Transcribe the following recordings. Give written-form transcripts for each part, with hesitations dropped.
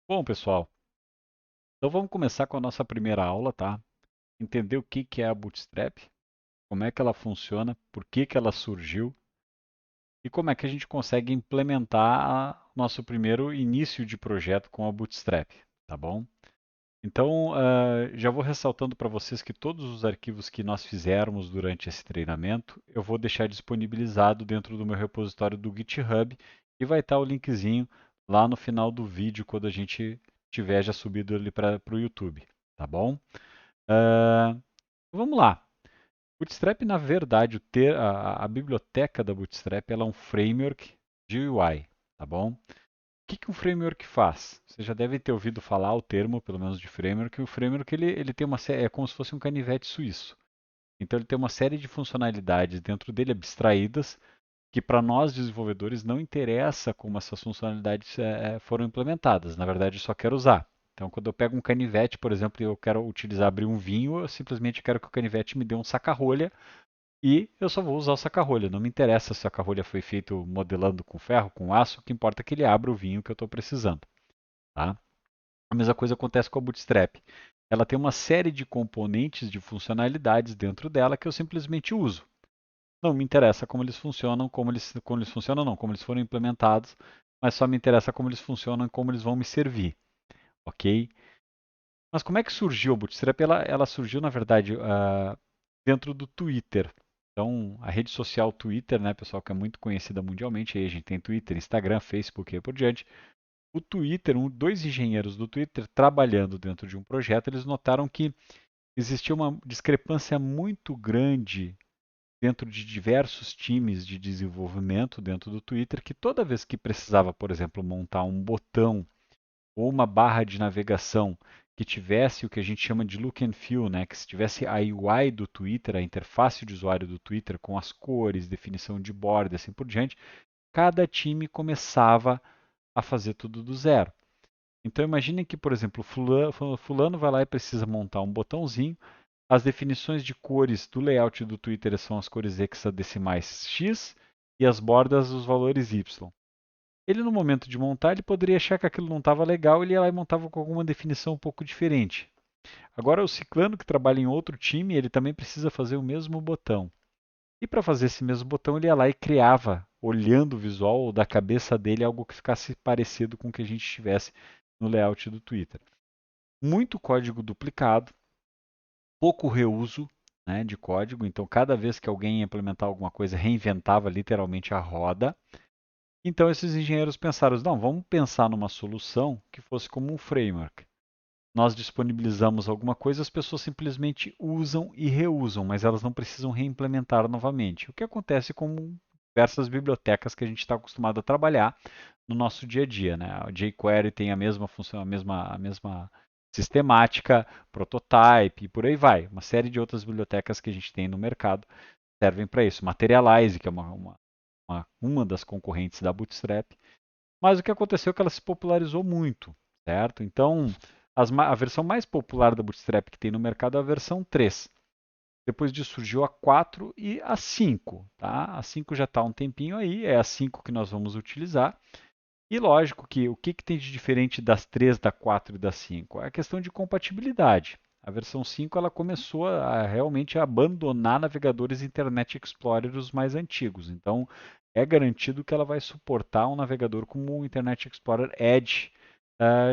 Bom, pessoal, então vamos começar com a nossa primeira aula, tá? Entender o que que é a Bootstrap, como é que ela funciona, por que que ela surgiu e como é que a gente consegue implementar nosso primeiro início de projeto com a Bootstrap, tá bom? Então, já vou ressaltando para vocês que todos os arquivos que nós fizermos durante esse treinamento, eu vou deixar disponibilizado dentro do meu repositório do GitHub e vai estar o linkzinho lá no final do vídeo quando a gente tiver já subido ele para o YouTube, tá bom? Ah, vamos lá. Bootstrap, na verdade, a biblioteca da Bootstrap ela é um framework de UI, tá bom? O que que um framework faz? Você já deve ter ouvido falar o termo, pelo menos de framework. O framework ele tem é como se fosse um canivete suíço. Então ele tem uma série de funcionalidades dentro dele abstraídas que para nós desenvolvedores não interessa como essas funcionalidades foram implementadas. Na verdade, eu só quero usar. Então, quando eu pego um canivete, por exemplo, e eu quero utilizar abrir um vinho, eu simplesmente quero que o canivete me dê um saca-rolha e eu só vou usar o saca-rolha. Não me interessa se o saca-rolha foi feito modelando com ferro, com aço, o que importa é que ele abra o vinho que eu estou precisando. Tá? A mesma coisa acontece com a Bootstrap. Ela tem uma série de componentes de funcionalidades dentro dela que eu simplesmente uso. Não me interessa como eles funcionam, como eles funcionam não, como eles foram implementados, mas só me interessa como eles funcionam e como eles vão me servir, ok? Mas como é que surgiu a Bootstrap? Ela surgiu, na verdade, dentro do Twitter. Então, a rede social Twitter, né, pessoal, que é muito conhecida mundialmente, aí a gente tem Twitter, Instagram, Facebook e aí por diante. O Twitter, dois engenheiros do Twitter trabalhando dentro de um projeto, eles notaram que existia uma discrepância muito grande dentro de diversos times de desenvolvimento dentro do Twitter, que toda vez que precisava, por exemplo, montar um botão ou uma barra de navegação que tivesse o que a gente chama de look and feel, né? Que se tivesse a UI do Twitter, a interface de usuário do Twitter com as cores, definição de borda e assim por diante, cada time começava a fazer tudo do zero. Então imaginem que, por exemplo, fulano vai lá e precisa montar um botãozinho. As definições de cores do layout do Twitter são as cores hexadecimais X e as bordas os valores Y. Ele, no momento de montar, ele poderia achar que aquilo não estava legal, ele ia lá e montava com alguma definição um pouco diferente. Agora, o ciclano que trabalha em outro time, ele também precisa fazer o mesmo botão. E para fazer esse mesmo botão, ele ia lá e criava, olhando o visual da cabeça dele, algo que ficasse parecido com o que a gente tivesse no layout do Twitter. Muito código duplicado, pouco reuso, né, de código, então cada vez que alguém ia implementar alguma coisa, reinventava literalmente a roda. Então esses engenheiros pensaram, não, vamos pensar numa solução que fosse como um framework. Nós disponibilizamos alguma coisa, as pessoas simplesmente usam e reusam, mas elas não precisam reimplementar novamente. O que acontece com diversas bibliotecas que a gente está acostumado a trabalhar no nosso dia a dia, né? A jQuery tem a mesma função, a mesma sistemática, prototype e por aí vai. Uma série de outras bibliotecas que a gente tem no mercado servem para isso. Materialize, que é uma das concorrentes da Bootstrap. Mas o que aconteceu é que ela se popularizou muito, certo? Então, a versão mais popular da Bootstrap que tem no mercado é a versão 3. Depois disso surgiu a 4 e a 5. Tá? A 5 já está há um tempinho aí, é a 5 que nós vamos utilizar. E lógico que o que, que tem de diferente das 3, da 4 e da 5? É a questão de compatibilidade. A versão 5 ela começou a realmente abandonar navegadores Internet Explorer os mais antigos. Então, é garantido que ela vai suportar um navegador como o Internet Explorer Edge,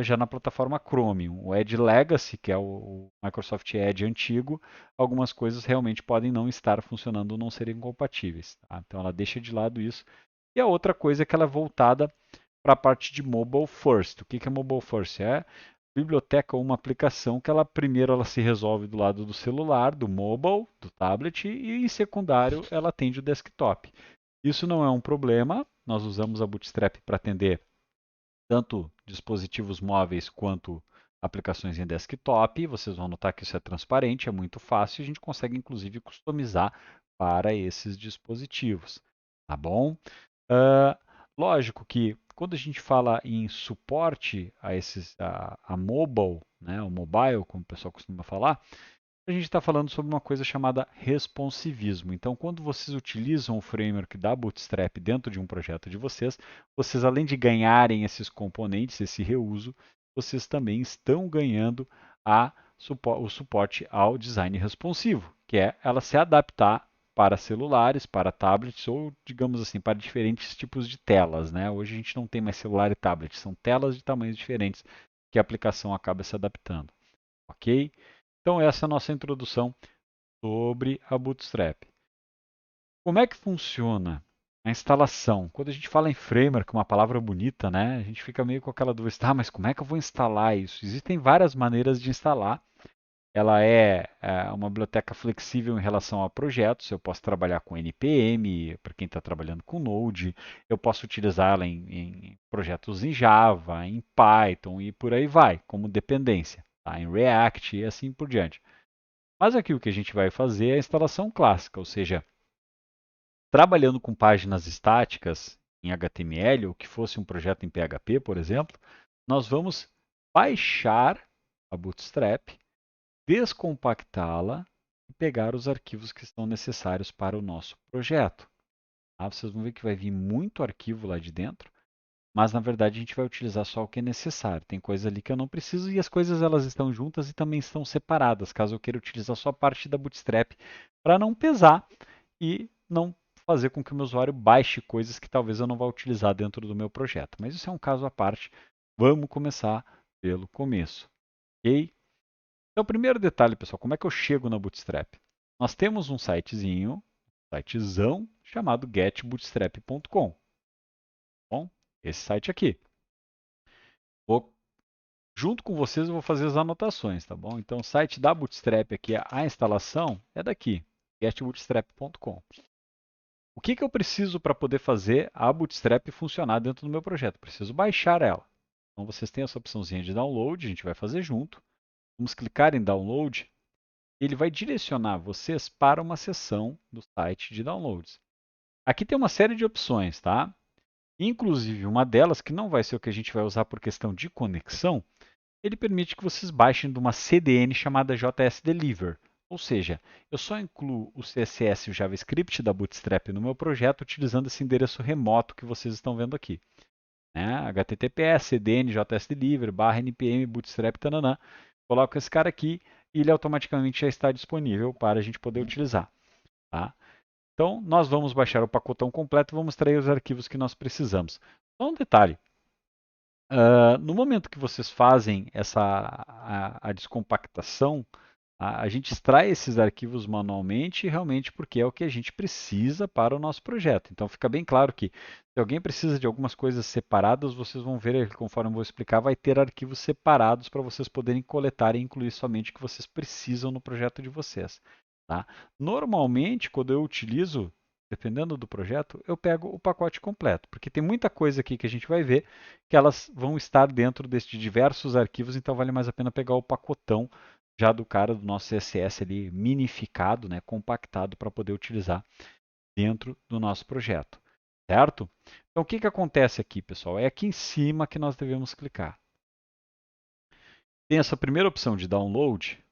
já na plataforma Chromium. O Edge Legacy, que é o Microsoft Edge antigo, algumas coisas realmente podem não estar funcionando ou não serem compatíveis. Tá? Então, ela deixa de lado isso. E a outra coisa é que ela é voltada para a parte de mobile first. O que é mobile first? É biblioteca ou uma aplicação que ela primeiro ela se resolve do lado do celular, do mobile, do tablet e em secundário ela atende o desktop. Isso não é um problema. Nós usamos a Bootstrap para atender tanto dispositivos móveis quanto aplicações em desktop. Vocês vão notar que isso é transparente, é muito fácil e a gente consegue inclusive customizar para esses dispositivos. Tá bom? Uh, lógico que quando a gente fala em suporte a mobile, né, o mobile, como o pessoal costuma falar, a gente está falando sobre uma coisa chamada responsivismo. Então, quando vocês utilizam o framework da Bootstrap dentro de um projeto de vocês, vocês além de ganharem esses componentes, esse reuso, vocês também estão ganhando o suporte ao design responsivo, que é ela se adaptar para celulares, para tablets ou, digamos assim, para diferentes tipos de telas, né? Hoje a gente não tem mais celular e tablet, são telas de tamanhos diferentes que a aplicação acaba se adaptando, ok? Então essa é a nossa introdução sobre a Bootstrap. Como é que funciona a instalação? Quando a gente fala em framework, uma palavra bonita, né? A gente fica meio com aquela dúvida, tá, mas como é que eu vou instalar isso? Existem várias maneiras de instalar. Ela é uma biblioteca flexível em relação a projetos. Eu posso trabalhar com NPM, para quem está trabalhando com Node. Eu posso utilizá-la em projetos em Java, em Python e por aí vai, como dependência, tá? Em React e assim por diante. Mas aqui o que a gente vai fazer é a instalação clássica, ou seja, trabalhando com páginas estáticas em HTML, ou que fosse um projeto em PHP, por exemplo, nós vamos baixar a Bootstrap, descompactá-la e pegar os arquivos que são necessários para o nosso projeto. Tá? Vocês vão ver que vai vir muito arquivo lá de dentro, mas na verdade a gente vai utilizar só o que é necessário. Tem coisa ali que eu não preciso e as coisas elas estão juntas e também estão separadas, caso eu queira utilizar só parte da Bootstrap para não pesar e não fazer com que o meu usuário baixe coisas que talvez eu não vá utilizar dentro do meu projeto. Mas isso é um caso à parte. Vamos começar pelo começo, ok? Então, primeiro detalhe, pessoal, como é que eu chego na Bootstrap? Nós temos um sitezão chamado getbootstrap.com. Bom, esse site aqui. Vou, junto com vocês, eu vou fazer as anotações, tá bom? Então, o site da Bootstrap aqui, a instalação é daqui, getbootstrap.com. O que eu preciso para poder fazer a Bootstrap funcionar dentro do meu projeto? Preciso baixar ela. Então vocês têm essa opçãozinha de download, a gente vai fazer junto. Vamos clicar em download. Ele vai direcionar vocês para uma seção do site de downloads. Aqui tem uma série de opções, tá? Inclusive uma delas, que não vai ser o que a gente vai usar por questão de conexão, ele permite que vocês baixem de uma CDN chamada JS Deliver. Ou seja, eu só incluo o CSS e o JavaScript da Bootstrap no meu projeto utilizando esse endereço remoto que vocês estão vendo aqui. Né? HTTPS, CDN, JS Deliver, /npm, bootstrap, tananã. Coloco esse cara aqui e ele automaticamente já está disponível para a gente poder utilizar. Tá? Então, nós vamos baixar o pacotão completo e vamos extrair os arquivos que nós precisamos. Só um detalhe. No momento que vocês fazem a descompactação, a gente extrai esses arquivos manualmente, realmente porque é o que a gente precisa para o nosso projeto. Então fica bem claro que se alguém precisa de algumas coisas separadas, vocês vão ver, conforme eu vou explicar, vai ter arquivos separados para vocês poderem coletar e incluir somente o que vocês precisam no projeto de vocês. Tá? Normalmente, quando eu utilizo, dependendo do projeto, eu pego o pacote completo, porque tem muita coisa aqui que a gente vai ver que elas vão estar dentro destes diversos arquivos, então vale mais a pena pegar o pacotão já do cara do nosso CSS ali minificado, né, compactado para poder utilizar dentro do nosso projeto, certo? Então o que acontece aqui, pessoal? É aqui em cima que nós devemos clicar. Tem essa primeira opção de download,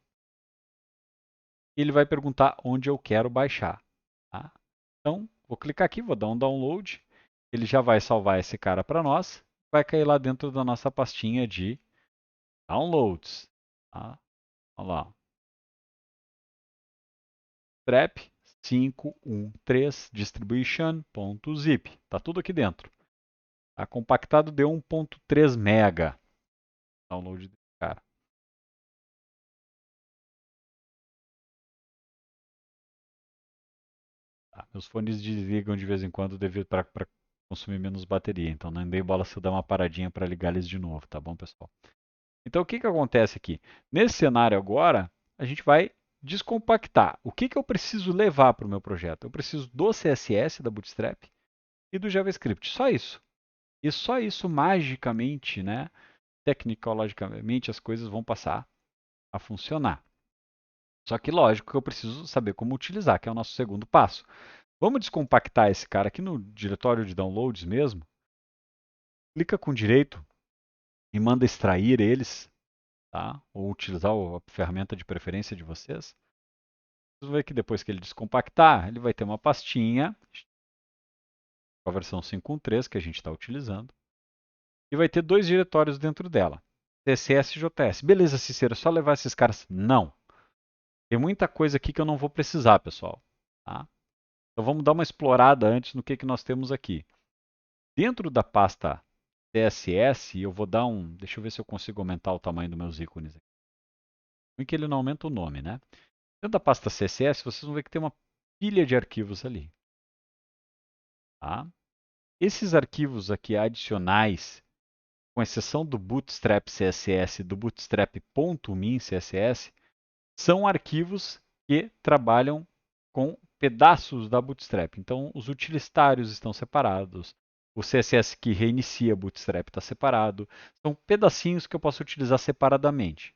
ele vai perguntar onde eu quero baixar. Tá? Então, vou clicar aqui, vou dar um download, ele já vai salvar esse cara para nós, vai cair lá dentro da nossa pastinha de downloads. Tá? Olha lá. Trap 513 distribution.zip. Está tudo aqui dentro. Tá compactado, deu 1.3 mega. Download desse cara. Tá, meus fones desligam de vez em quando devido para consumir menos bateria. Então não dei bola se eu dar uma paradinha para ligar eles de novo, tá bom, pessoal? Então o que acontece aqui? Nesse cenário agora, a gente vai descompactar. O que eu preciso levar para o meu projeto? Eu preciso do CSS da Bootstrap e do JavaScript. Só isso. E só isso magicamente, né? Tecnologicamente, as coisas vão passar a funcionar. Só que lógico que eu preciso saber como utilizar, que é o nosso segundo passo. Vamos descompactar esse cara aqui no diretório de downloads mesmo. Clica com direito e manda extrair eles, tá? Ou utilizar a ferramenta de preferência de vocês. Vocês vão ver que depois que ele descompactar, ele vai ter uma pastinha com a versão 5.1.3 que a gente está utilizando. E vai ter dois diretórios dentro dela. CSS e JS. Beleza, Cícero, é só levar esses caras? Não. Tem muita coisa aqui que eu não vou precisar, pessoal. Tá? Então vamos dar uma explorada antes no que nós temos aqui. Dentro da pasta CSS, eu vou dar um... Deixa eu ver se eu consigo aumentar o tamanho dos meus ícones. Em que ele não aumenta o nome, né? Dentro da pasta CSS, vocês vão ver que tem uma pilha de arquivos ali. Tá? Esses arquivos aqui adicionais, com exceção do Bootstrap CSS e do Bootstrap.min CSS, são arquivos que trabalham com pedaços da Bootstrap. Então, os utilitários estão separados, o CSS que reinicia Bootstrap está separado. São pedacinhos que eu posso utilizar separadamente.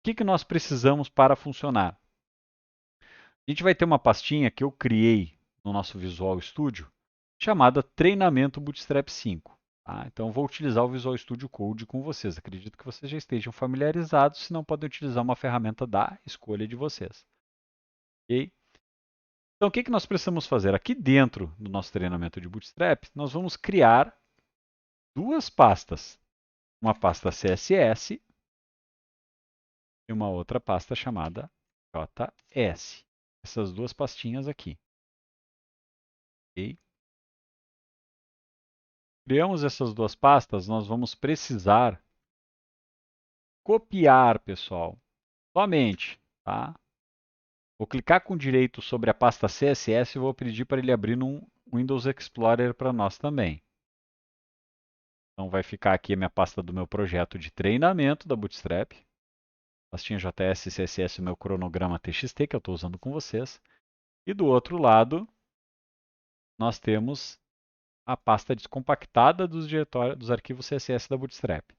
O que nós precisamos para funcionar? A gente vai ter uma pastinha que eu criei no nosso Visual Studio, chamada Treinamento Bootstrap 5. Tá? Então, vou utilizar o Visual Studio Code com vocês. Acredito que vocês já estejam familiarizados, se não podem utilizar uma ferramenta da escolha de vocês. Okay? Então, o que nós precisamos fazer? Aqui dentro do nosso treinamento de Bootstrap, nós vamos criar duas pastas. Uma pasta CSS e uma outra pasta chamada JS. Essas duas pastinhas aqui. Okay? Criamos essas duas pastas, nós vamos precisar copiar, pessoal, somente. Tá? Vou clicar com direito sobre a pasta CSS e vou pedir para ele abrir no Windows Explorer para nós também. Então vai ficar aqui a minha pasta do meu projeto de treinamento da Bootstrap. Pastinha JS, CSS, o meu cronograma TXT que eu estou usando com vocês. E do outro lado, nós temos a pasta descompactada dos arquivos CSS da Bootstrap.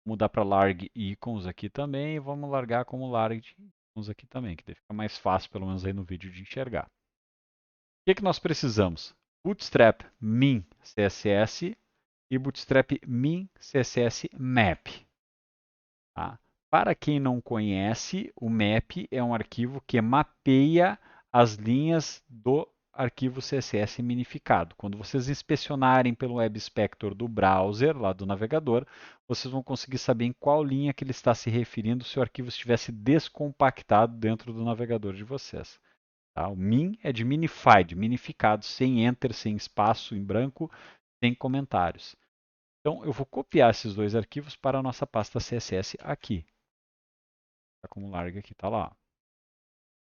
Vou mudar para larg icons aqui também e vamos largar como larg icons aqui também, que fica mais fácil, pelo menos aí no vídeo, de enxergar. O que nós precisamos? Bootstrap min CSS e Bootstrap min CSS map. Tá? Para quem não conhece, o map é um arquivo que mapeia as linhas do arquivo CSS minificado. Quando vocês inspecionarem pelo Web Inspector do browser, lá do navegador, vocês vão conseguir saber em qual linha que ele está se referindo se o arquivo estivesse descompactado dentro do navegador de vocês. Tá? O min é de minified, minificado, sem enter, sem espaço em branco, sem comentários. Então, eu vou copiar esses dois arquivos para a nossa pasta CSS aqui. Está como larga aqui, está lá.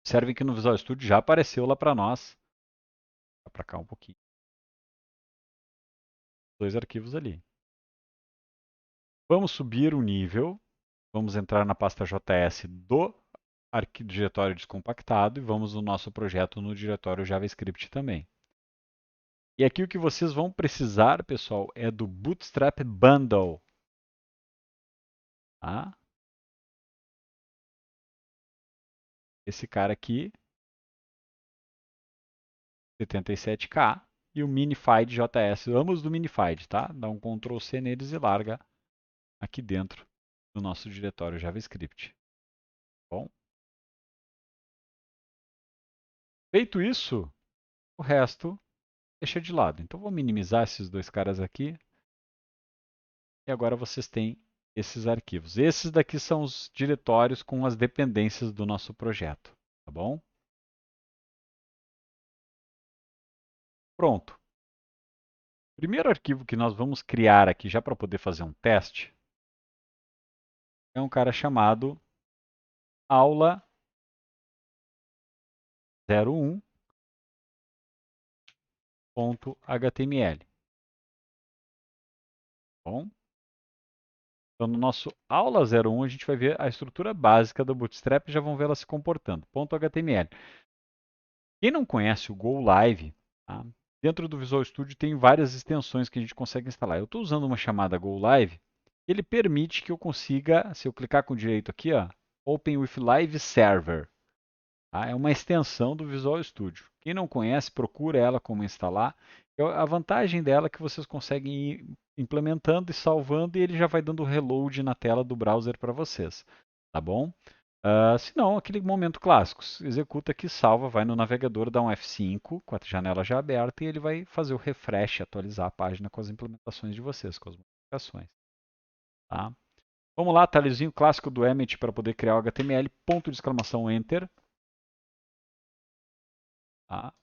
Observem que no Visual Studio já apareceu lá para nós. Para cá um pouquinho. Dois arquivos ali. Vamos subir o nível. Vamos entrar na pasta JS do diretório descompactado e vamos no nosso projeto no diretório JavaScript também. E aqui o que vocês vão precisar, pessoal, é do Bootstrap Bundle. Tá? Esse cara aqui, 77K, e o Minified JS, ambos do Minified, tá? Dá um Ctrl C neles e larga aqui dentro do nosso diretório JavaScript. Bom, feito isso, o resto deixa de lado. Então vou minimizar esses dois caras aqui. E agora vocês têm esses arquivos. Esses daqui são os diretórios com as dependências do nosso projeto, tá bom? Pronto. O primeiro arquivo que nós vamos criar aqui já para poder fazer um teste é um cara chamado aula 01.html. Bom? Então, no nosso aula 01, a gente vai ver a estrutura básica do Bootstrap e já vão ver ela se comportando. .html. Quem não conhece o Go Live, tá? Dentro do Visual Studio tem várias extensões que a gente consegue instalar. Eu estou usando uma chamada Go Live. Ele permite que eu consiga, se eu clicar com direito aqui, ó, Open with Live Server. Tá? É uma extensão do Visual Studio. Quem não conhece, procura ela como instalar. A vantagem dela é que vocês conseguem ir implementando e salvando e ele já vai dando reload na tela do browser para vocês. Tá bom? Se não, aquele momento clássico. Executa aqui, salva, vai no navegador, dá um F5 com a janela já aberta e ele vai fazer o refresh, atualizar a página com as implementações de vocês, com as modificações. Tá? Vamos lá, atalhozinho clássico do Emmet para poder criar o HTML, ponto de exclamação, Enter. Tá?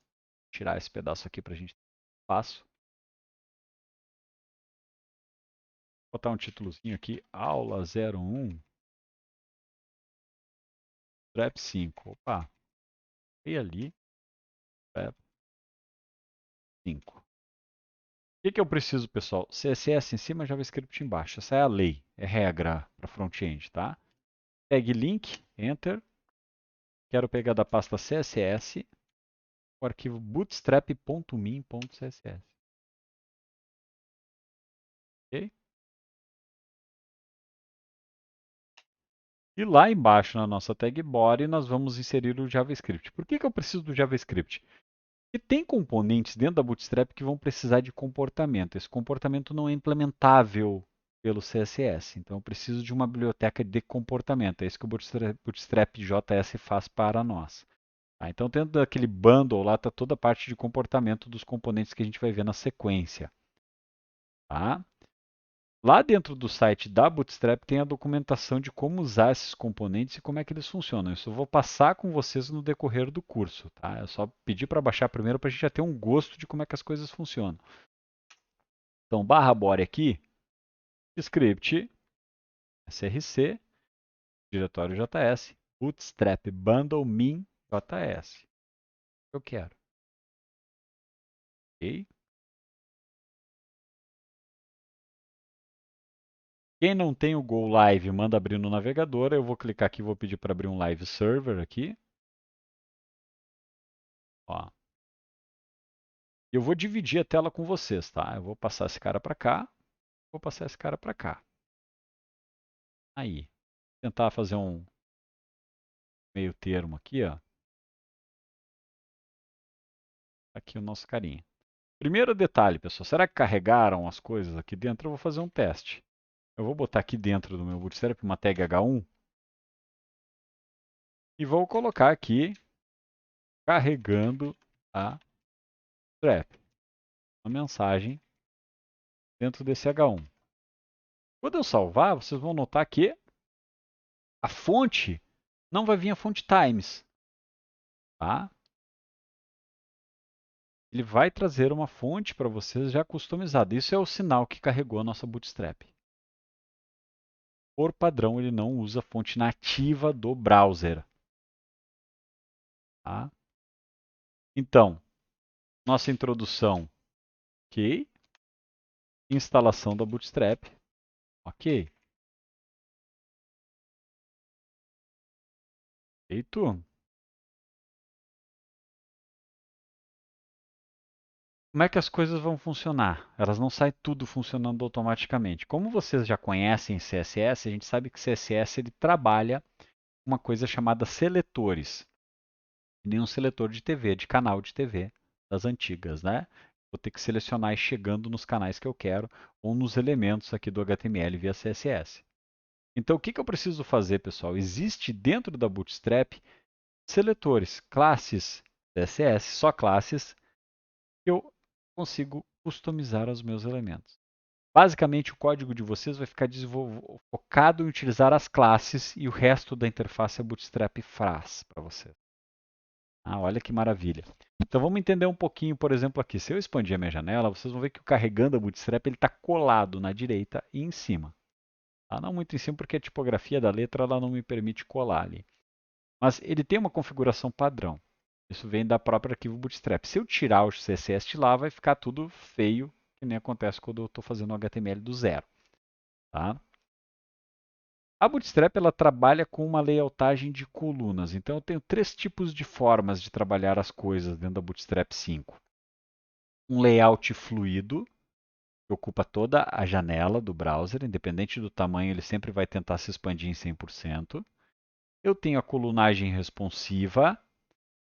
Tirar esse pedaço aqui para a gente ter espaço. Botar um títulozinho aqui, aula 01, Bootstrap 5. Opa, e ali, Bootstrap 5. O que eu preciso, pessoal? CSS em cima, JavaScript embaixo. Essa é a lei, é regra para front-end, tá? Tag link, Enter. Quero pegar da pasta CSS o arquivo bootstrap.min.css. Ok? E lá embaixo na nossa tag body nós vamos inserir o JavaScript. Por que eu preciso do JavaScript? Porque tem componentes dentro da Bootstrap que vão precisar de comportamento. Esse comportamento não é implementável pelo CSS. Então eu preciso de uma biblioteca de comportamento. É isso que o Bootstrap JS faz para nós. Tá? Então dentro daquele bundle lá está toda a parte de comportamento dos componentes que a gente vai ver na sequência. Tá? Lá dentro do site da Bootstrap tem a documentação de como usar esses componentes e como é que eles funcionam. Isso eu vou passar com vocês no decorrer do curso, tá? É só pedir para baixar primeiro para a gente já ter um gosto de como é que as coisas funcionam. Então, barra body aqui, script, src, diretório JS, bootstrap bundle min JS. Eu quero. Ok? Quem não tem o Go Live, manda abrir no navegador. Eu vou clicar aqui e vou pedir para abrir um live server aqui. Ó. Eu vou dividir a tela com vocês, tá? Eu vou passar esse cara para cá, vou passar esse cara para cá. Aí, tentar fazer um meio termo aqui, ó. Aqui o nosso carinha. Primeiro detalhe, pessoal, será que carregaram as coisas aqui dentro? Eu vou fazer um teste. Eu vou botar aqui dentro do meu Bootstrap uma tag H1 e vou colocar aqui carregando a Bootstrap. Uma mensagem dentro desse H1. Quando eu salvar, vocês vão notar que a fonte não vai vir a fonte Times, tá? Ele vai trazer uma fonte para vocês já customizada. Isso é o sinal que carregou a nossa Bootstrap. Por padrão, ele não usa a fonte nativa do browser. Tá? Então, nossa introdução, ok. Instalação da Bootstrap, ok. Feito. Como é que as coisas vão funcionar? Elas não saem tudo funcionando automaticamente. Como vocês já conhecem CSS, a gente sabe que CSS ele trabalha uma coisa chamada seletores. Nem um seletor de TV, de canal de TV das antigas, né? Vou ter que selecionar chegando nos canais que eu quero ou nos elementos aqui do HTML via CSS. Então, o que eu preciso fazer, pessoal? Existe dentro da Bootstrap seletores, classes CSS, só classes, que eu consigo customizar os meus elementos. Basicamente, o código de vocês vai ficar focado em utilizar as classes e o resto da interface a Bootstrap faz para vocês. Ah, olha que maravilha. Então vamos entender um pouquinho, por exemplo, aqui. Se eu expandir a minha janela, vocês vão ver que o carregando a Bootstrap está colado na direita e em cima. Tá? Não muito em cima, porque a tipografia da letra ela não me permite colar ali. Mas ele tem uma configuração padrão. Isso vem da própria arquivo Bootstrap. Se eu tirar o CSS de lá, vai ficar tudo feio, que nem acontece quando eu estou fazendo o HTML do zero. Tá? A Bootstrap ela trabalha com uma layoutagem de colunas. Então eu tenho três tipos de formas de trabalhar as coisas dentro da Bootstrap 5. Um layout fluido, que ocupa toda a janela do browser, independente do tamanho, ele sempre vai tentar se expandir em 100%. Eu tenho a colunagem responsiva,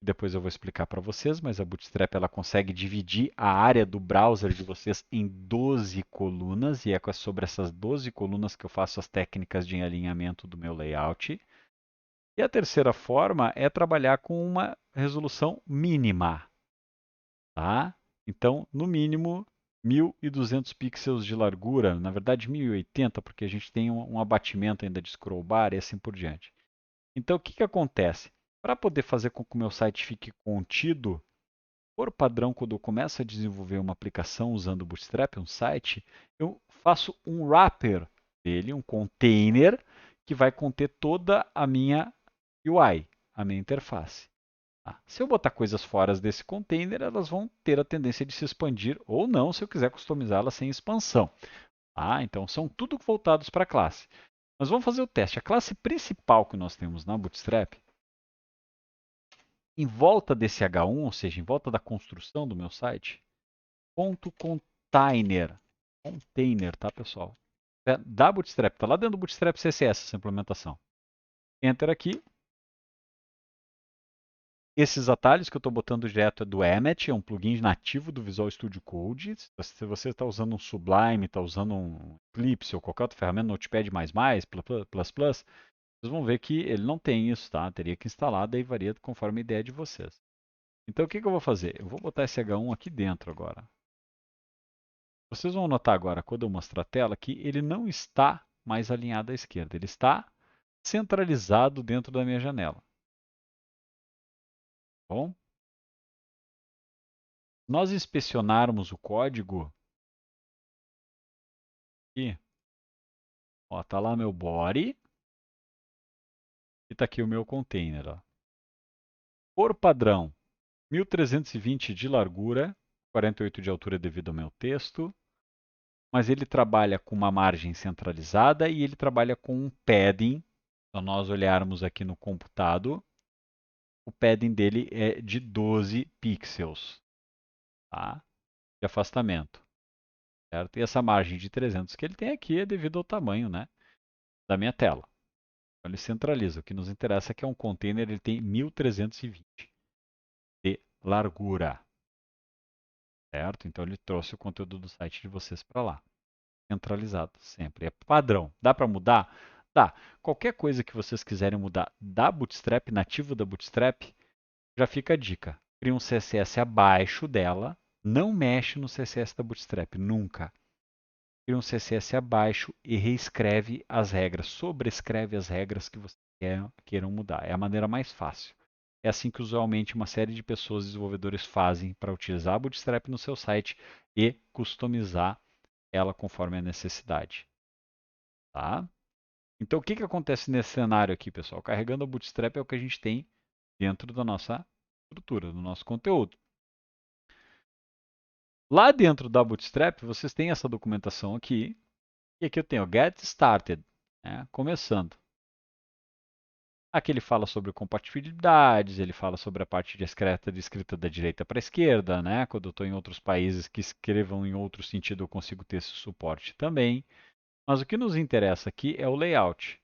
depois eu vou explicar para vocês, mas a Bootstrap ela consegue dividir a área do browser de vocês em 12 colunas, e é sobre essas 12 colunas que eu faço as técnicas de alinhamento do meu layout. E a terceira forma é trabalhar com uma resolução mínima. Tá? Então, no mínimo, 1.200 pixels de largura, na verdade 1080, porque a gente tem um abatimento ainda de scroll bar e assim por diante. Então, o que, que acontece? Para poder fazer com que o meu site fique contido, por padrão, quando eu começo a desenvolver uma aplicação usando o Bootstrap, um site, eu faço um wrapper dele, um container, que vai conter toda a minha UI, a minha interface. Tá? Se eu botar coisas fora desse container, elas vão ter a tendência de se expandir ou não, se eu quiser customizá-las sem expansão. Tá? Então, são tudo voltados para a classe. Mas vamos fazer o teste. A classe principal que nós temos na Bootstrap, em volta desse H1, ou seja, em volta da construção do meu site, ponto container. Container, tá, pessoal? É da Bootstrap, está lá dentro do Bootstrap CSS essa implementação. Enter aqui. Esses atalhos que eu estou botando direto é do Emmet, é um plugin nativo do Visual Studio Code. Se você está usando um Sublime, está usando um Eclipse ou qualquer outra ferramenta, Notepad++, vocês vão ver que ele não tem isso, tá? Teria que instalar, daí varia conforme a ideia de vocês. Então o que, que eu vou fazer? Eu vou botar esse H1 aqui dentro agora. Vocês vão notar agora, quando eu mostrar a tela, que ele não está mais alinhado à esquerda. Ele está centralizado dentro da minha janela. Tá bom? Nós inspecionarmos o código aqui, ó, tá lá meu body e tá aqui o meu container. Ó. Por padrão, 1320 de largura, 48 de altura devido ao meu texto, mas ele trabalha com uma margem centralizada e ele trabalha com um padding. Se nós olharmos aqui no computado, o padding dele é de 12 pixels, tá? De afastamento, certo? E essa margem de 300 que ele tem aqui é devido ao tamanho, né, da minha tela. Então, ele centraliza. O que nos interessa é que é um container, ele tem 1320 de largura, certo? Então ele trouxe o conteúdo do site de vocês para lá, centralizado sempre. É padrão. Dá para mudar? Dá. Qualquer coisa que vocês quiserem mudar da Bootstrap, nativo da Bootstrap, já fica a dica. Cria um CSS abaixo dela, não mexe no CSS da Bootstrap, nunca. Cria um CSS abaixo e reescreve as regras, sobrescreve as regras que vocês queiram mudar. É a maneira mais fácil. É assim que usualmente uma série de pessoas, desenvolvedores, fazem para utilizar a Bootstrap no seu site e customizar ela conforme a necessidade. Tá? Então, o que, que acontece nesse cenário aqui, pessoal? Carregando a Bootstrap é o que a gente tem dentro da nossa estrutura, do nosso conteúdo. Lá dentro da Bootstrap, vocês têm essa documentação aqui. E aqui eu tenho Get Started, né? Começando. Aqui ele fala sobre compatibilidades, ele fala sobre a parte de escrita da direita para a esquerda, né? Quando eu estou em outros países que escrevam em outro sentido, eu consigo ter esse suporte também. Mas o que nos interessa aqui é o layout.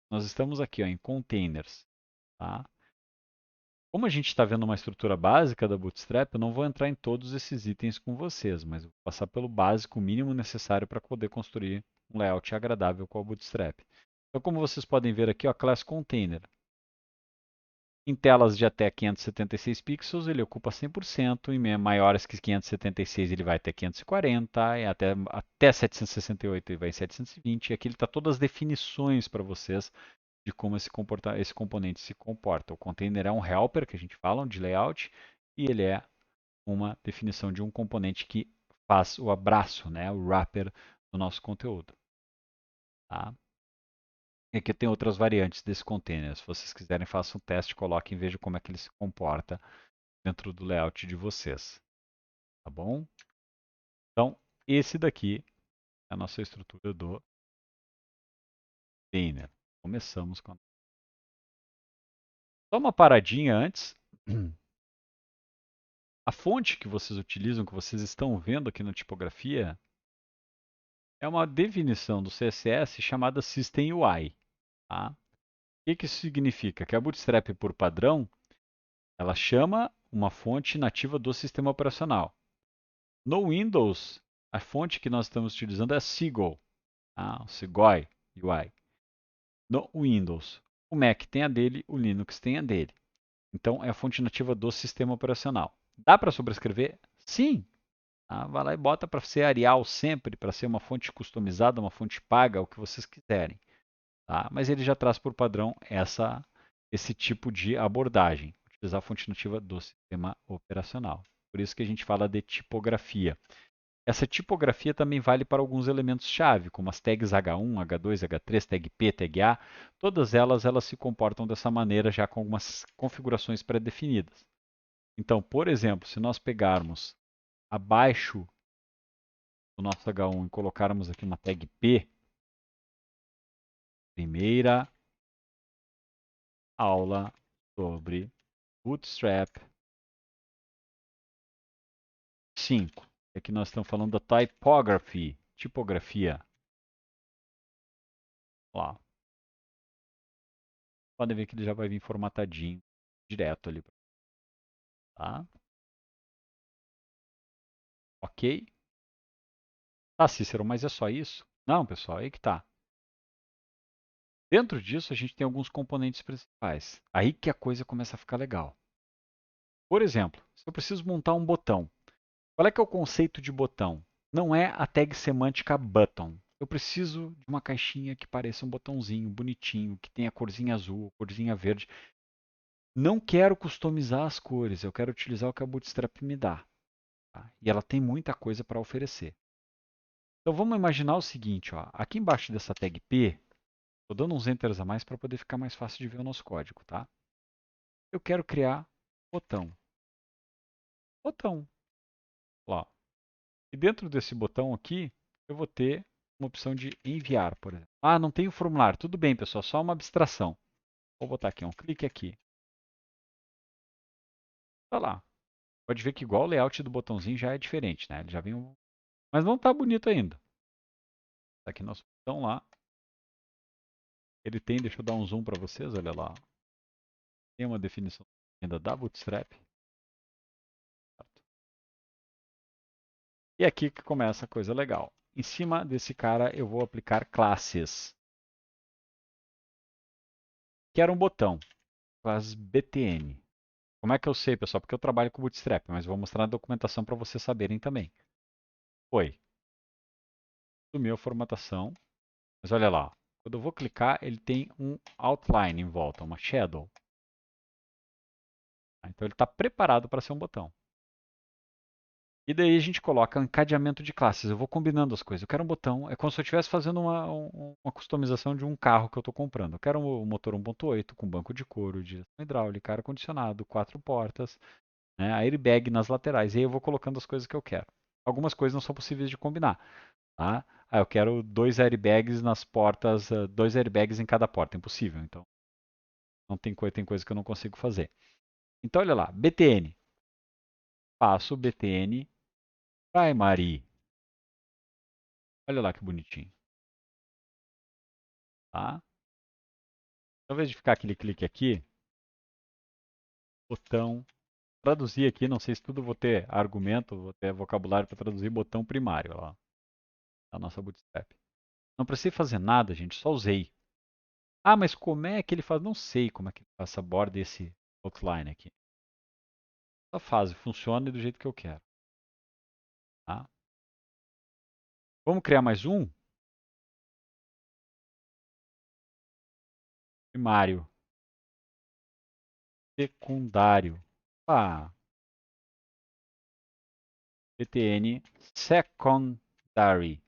Nós estamos aqui ó, em containers. Tá? Como a gente está vendo uma estrutura básica da Bootstrap, eu não vou entrar em todos esses itens com vocês, mas vou passar pelo básico, o mínimo necessário para poder construir um layout agradável com a Bootstrap. Então, como vocês podem ver aqui, a class container. Em telas de até 576 pixels, ele ocupa 100%, em maiores que 576 ele vai até 540, e até 768 ele vai em 720. E aqui ele está todas as definições para vocês de como esse componente se comporta. O container é um helper, que a gente fala, de layout, e ele é uma definição de um componente que faz o abraço, né, o wrapper do nosso conteúdo. Tá? E aqui tem outras variantes desse container. Se vocês quiserem, façam um teste, coloquem e vejam como é que ele se comporta dentro do layout de vocês. Tá bom? Então, esse daqui é a nossa estrutura do container. Começamos com... Só uma paradinha antes. A fonte que vocês utilizam, que vocês estão vendo aqui na tipografia, é uma definição do CSS chamada System UI. Tá? O que, que isso significa? Que a Bootstrap, por padrão, ela chama uma fonte nativa do sistema operacional. No Windows, a fonte que nós estamos utilizando é Seagull, tá? O Segoy UI. No Windows, o Mac tem a dele, o Linux tem a dele. Então, é a fonte nativa do sistema operacional. Dá para sobrescrever? Sim. Tá? Vai lá e bota para ser Arial sempre, para ser uma fonte customizada, uma fonte paga, o que vocês quiserem. Tá? Mas ele já traz por padrão esse tipo de abordagem, utilizar a fonte nativa do sistema operacional. Por isso que a gente fala de tipografia. Essa tipografia também vale para alguns elementos-chave, como as tags H1, H2, H3, tag P, tag A. Todas elas se comportam dessa maneira, já com algumas configurações pré-definidas. Então, por exemplo, se nós pegarmos abaixo do nosso H1 e colocarmos aqui uma tag P, primeira aula sobre Bootstrap 5. Aqui nós estamos falando da typography, tipografia. Lá. Podem ver que ele já vai vir formatadinho direto ali. Tá? Ok? Tá, Cícero, mas é só isso? Não, pessoal, aí que tá. Dentro disso, a gente tem alguns componentes principais. Aí que a coisa começa a ficar legal. Por exemplo, se eu preciso montar um botão, qual é que é o conceito de botão? Não é a tag semântica button. Eu preciso de uma caixinha que pareça um botãozinho bonitinho, que tenha corzinha azul, corzinha verde. Não quero customizar as cores, eu quero utilizar o que a Bootstrap me dá. Tá? E ela tem muita coisa para oferecer. Então vamos imaginar o seguinte, ó. Aqui embaixo dessa tag P, estou dando uns enters a mais para poder ficar mais fácil de ver o nosso código, tá? Eu quero criar botão. Botão. Lá. E dentro desse botão aqui, eu vou ter uma opção de enviar, por exemplo. Ah, não tem o formulário. Tudo bem, pessoal, só uma abstração. Vou botar aqui um clique aqui. Tá lá. Pode ver que igual o layout do botãozinho já é diferente, né? Ele já vem um... Mas não está bonito ainda. Tá aqui nosso botão lá. Ele tem, deixa eu dar um zoom para vocês, olha lá. Tem uma definição ainda da Bootstrap. E aqui que começa a coisa legal. Em cima desse cara eu vou aplicar classes. Quero um botão, classe btn. Como é que eu sei, pessoal? Porque eu trabalho com Bootstrap, mas vou mostrar na documentação para vocês saberem também. Foi. Sumiu a formatação. Mas olha lá. Quando eu vou clicar, ele tem um outline em volta, uma shadow. Então ele está preparado para ser um botão. E daí a gente coloca um encadeamento de classes. Eu vou combinando as coisas. Eu quero um botão. É como se eu estivesse fazendo uma customização de um carro que eu estou comprando. Eu quero um motor 1.8 com banco de couro, direção hidráulica, ar-condicionado, 4 portas, né, airbag nas laterais. E aí eu vou colocando as coisas que eu quero. Algumas coisas não são possíveis de combinar. Tá? Ah, eu quero 2 airbags nas portas, 2 airbags em cada porta. Impossível. Então, não tem coisa que eu não consigo fazer. Então, olha lá. BTN. Passo BTN primary. Olha lá que bonitinho. Tá? Ao invés de ficar aquele clique aqui, botão, traduzir aqui, não sei se tudo vou ter argumento, vou ter vocabulário para traduzir botão primário lá, da nossa Bootstrap. Não precisei fazer nada, gente, só usei. Ah, mas como é que ele faz? Não sei como é que ele faz essa borda e esse outline aqui. Só faz, funciona do jeito que eu quero. Tá? Vamos criar mais um? Primário. Secundário. Ah, btn secondary.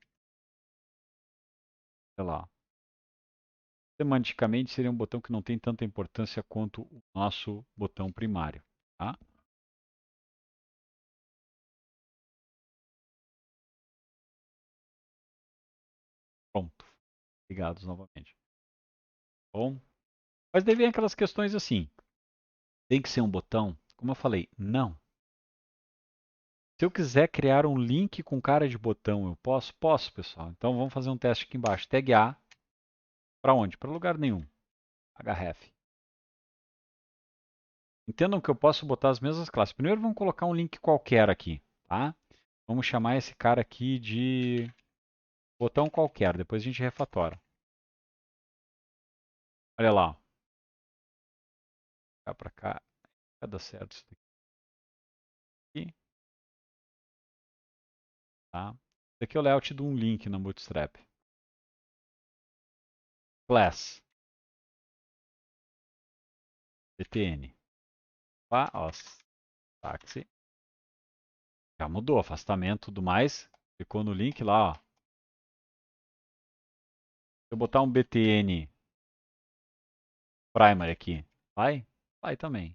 Sei lá. Semanticamente seria um botão que não tem tanta importância quanto o nosso botão primário. Tá? Pronto. Ligados novamente. Bom, mas daí vem aquelas questões assim. Tem que ser um botão? Como eu falei, não. Se eu quiser criar um link com cara de botão, eu posso? Posso, pessoal. Então vamos fazer um teste aqui embaixo. Tag A. Para onde? Para lugar nenhum. href. Entendam que eu posso botar as mesmas classes. Primeiro vamos colocar um link qualquer aqui, tá? Vamos chamar esse cara aqui de botão qualquer. Depois a gente refatora. Olha lá. Cá para cá. Vai dar certo isso daqui. Tá? Esse aqui é o layout de um link no Bootstrap. Class. btn. Ó, táxi. Já mudou, afastamento e tudo mais. Ficou no link lá, ó. Se eu botar um btn primary aqui, vai? Vai também.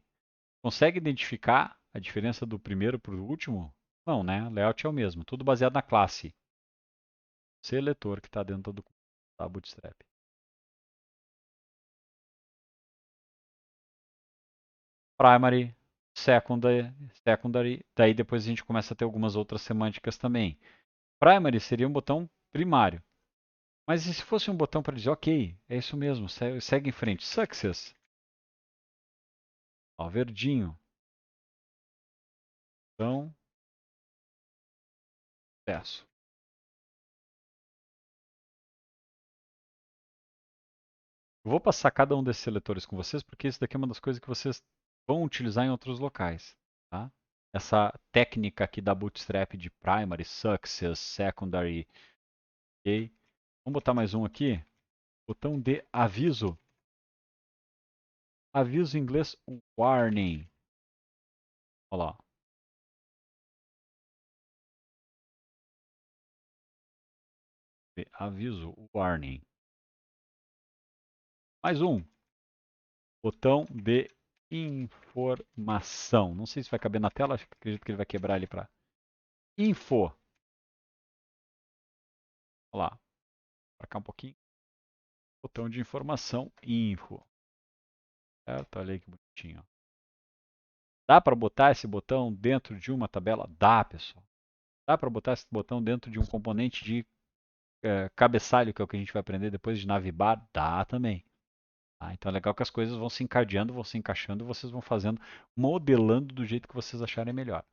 Consegue identificar a diferença do primeiro para o último? Não, né? O layout é o mesmo. Tudo baseado na classe. Seletor que está dentro do Bootstrap. Primary, secondary. Daí depois a gente começa a ter algumas outras semânticas também. Primary seria um botão primário. Mas e se fosse um botão para dizer, ok, é isso mesmo, segue em frente. Success. Ó, verdinho. Então, peço. Eu vou passar cada um desses seletores com vocês, porque isso daqui é uma das coisas que vocês vão utilizar em outros locais. Tá? Essa técnica aqui da Bootstrap de Primary, Success, Secondary, ok? Vamos botar mais um aqui. Botão de aviso. Aviso em inglês, warning. Olha lá. De aviso, warning. Mais um. Botão de informação. Não sei se vai caber na tela, acredito que ele vai quebrar ali para info. Olha lá. Para cá um pouquinho. Botão de informação, info. Certo? Olha aí que bonitinho. Dá para botar esse botão dentro de uma tabela? Dá, pessoal. Dá para botar esse botão dentro de um componente de cabeçalho, que é o que a gente vai aprender depois de navbar? Dá também. Tá? Então é legal que as coisas vão se encadeando, vão se encaixando, vocês vão fazendo, modelando do jeito que vocês acharem melhor.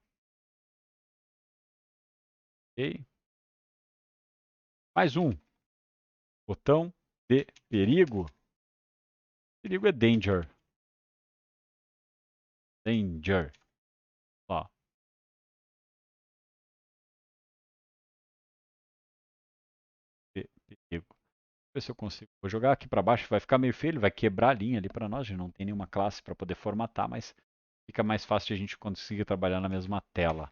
Ok? Mais um. Botão de perigo. Perigo é danger. Danger. Ó. Perigo. Ver se eu consigo. Vou jogar aqui para baixo, vai ficar meio feio, ele vai quebrar a linha ali para nós. A gente não tem nenhuma classe para poder formatar, mas fica mais fácil de a gente conseguir trabalhar na mesma tela.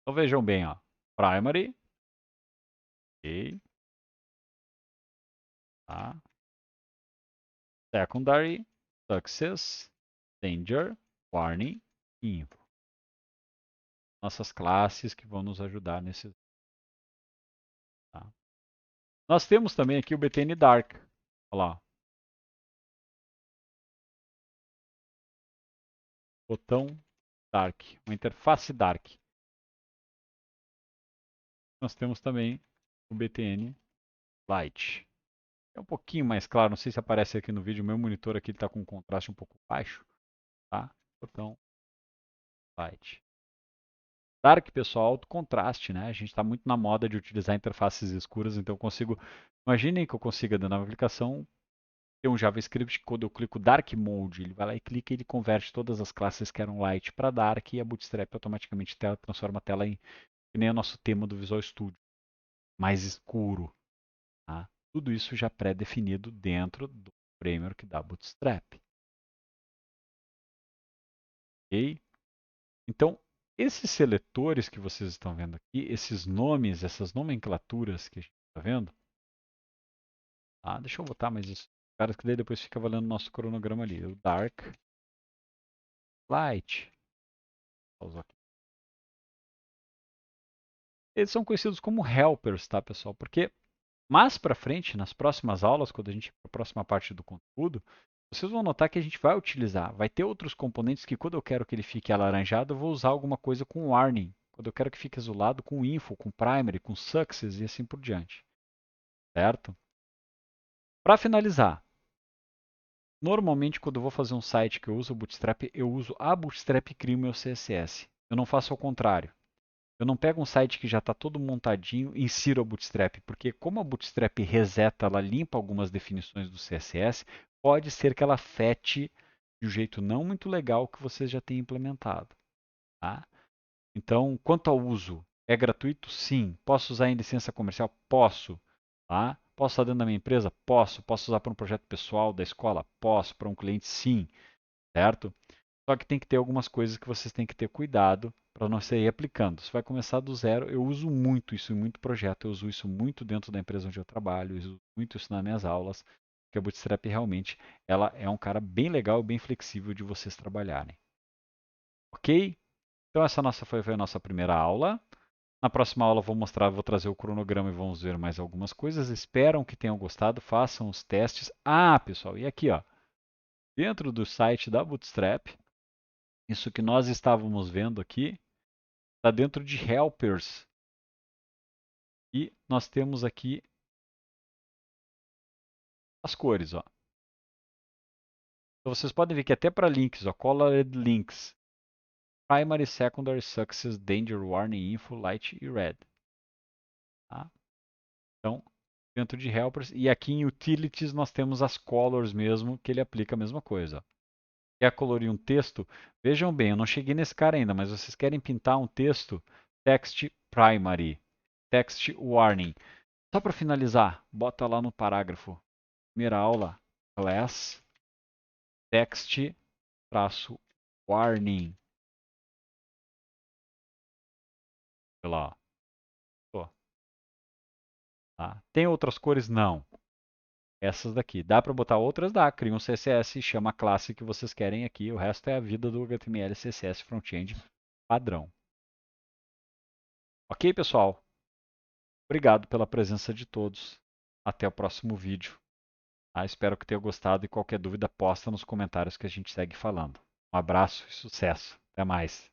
Então vejam bem, ó. Primary. Ok. Tá. Secondary. Success. Danger. Warning. Info. Nossas classes que vão nos ajudar nesse. Tá? Nós temos também aqui o BTN Dark. Olha lá. Botão Dark. Uma interface Dark. Nós temos também o BTN Light. É um pouquinho mais claro, não sei se aparece aqui no vídeo, o meu monitor aqui está com um contraste um pouco baixo, tá? Botão Light. Dark, pessoal, alto contraste, né? A gente está muito na moda de utilizar interfaces escuras, então eu consigo, imaginem que eu consiga dentro da aplicação ter um JavaScript que quando eu clico Dark Mode, ele vai lá e clica e ele converte todas as classes que eram Light para Dark e a Bootstrap automaticamente transforma a tela em que nem o nosso tema do Visual Studio, mais escuro. Tá? Tudo isso já pré-definido dentro do framework da Bootstrap. Ok? Então, esses seletores que vocês estão vendo aqui, esses nomes, essas nomenclaturas que a gente está vendo, deixa eu botar mais isso, caras, que daí depois fica valendo o nosso cronograma ali. O Dark, Light. Eles são conhecidos como helpers, tá, pessoal? Porque mais para frente, nas próximas aulas, quando a gente ir para a próxima parte do conteúdo, vocês vão notar que a gente vai utilizar, vai ter outros componentes que quando eu quero que ele fique alaranjado, eu vou usar alguma coisa com warning. Quando eu quero que fique azulado, com info, com primary, com success e assim por diante. Certo? Para finalizar, normalmente quando eu vou fazer um site que eu uso o Bootstrap, eu uso a Bootstrap e crio meu CSS. Eu não faço ao contrário. Eu não pego um site que já está todo montadinho e insiro a Bootstrap, porque como a Bootstrap reseta, ela limpa algumas definições do CSS, pode ser que ela afete de um jeito não muito legal o que você já tem implementado. Tá? Então, quanto ao uso, é gratuito? Sim. Posso usar em licença comercial? Posso. Tá? Posso usar dentro da minha empresa? Posso. Posso usar para um projeto pessoal da escola? Posso. Para um cliente? Sim. Certo? Só que tem que ter algumas coisas que vocês têm que ter cuidado para não sair aplicando. Você vai começar do zero. Eu uso muito isso em muito projeto, eu uso isso muito dentro da empresa onde eu trabalho, eu uso muito isso nas minhas aulas, porque a Bootstrap realmente ela é um cara bem legal e bem flexível de vocês trabalharem. Ok? Então essa foi a nossa primeira aula. Na próxima aula vou trazer o cronograma e vamos ver mais algumas coisas. Espero que tenham gostado, façam os testes. Ah, pessoal, e aqui, ó, dentro do site da Bootstrap, isso que nós estávamos vendo aqui está dentro de helpers. E nós temos aqui as cores. Ó. Então vocês podem ver que até para links, ó, colored links, primary, secondary, success, danger, warning, info, light e red. Tá? Então, dentro de helpers. E aqui em utilities nós temos as colors mesmo, que ele aplica a mesma coisa. Quer colorir um texto? Vejam bem, eu não cheguei nesse cara ainda, mas vocês querem pintar um texto? Text primary, text warning. Só para finalizar, bota lá no parágrafo. Primeira aula, class, text, traço, warning. Olha lá. Ó. Tá? Tem outras cores? Não. Essas daqui. Dá para botar outras? Dá. Cria um CSS, chama a classe que vocês querem aqui. O resto é a vida do HTML CSS Frontend padrão. Ok, pessoal? Obrigado pela presença de todos. Até o próximo vídeo. Espero que tenham gostado e qualquer dúvida posta nos comentários que a gente segue falando. Um abraço e sucesso. Até mais.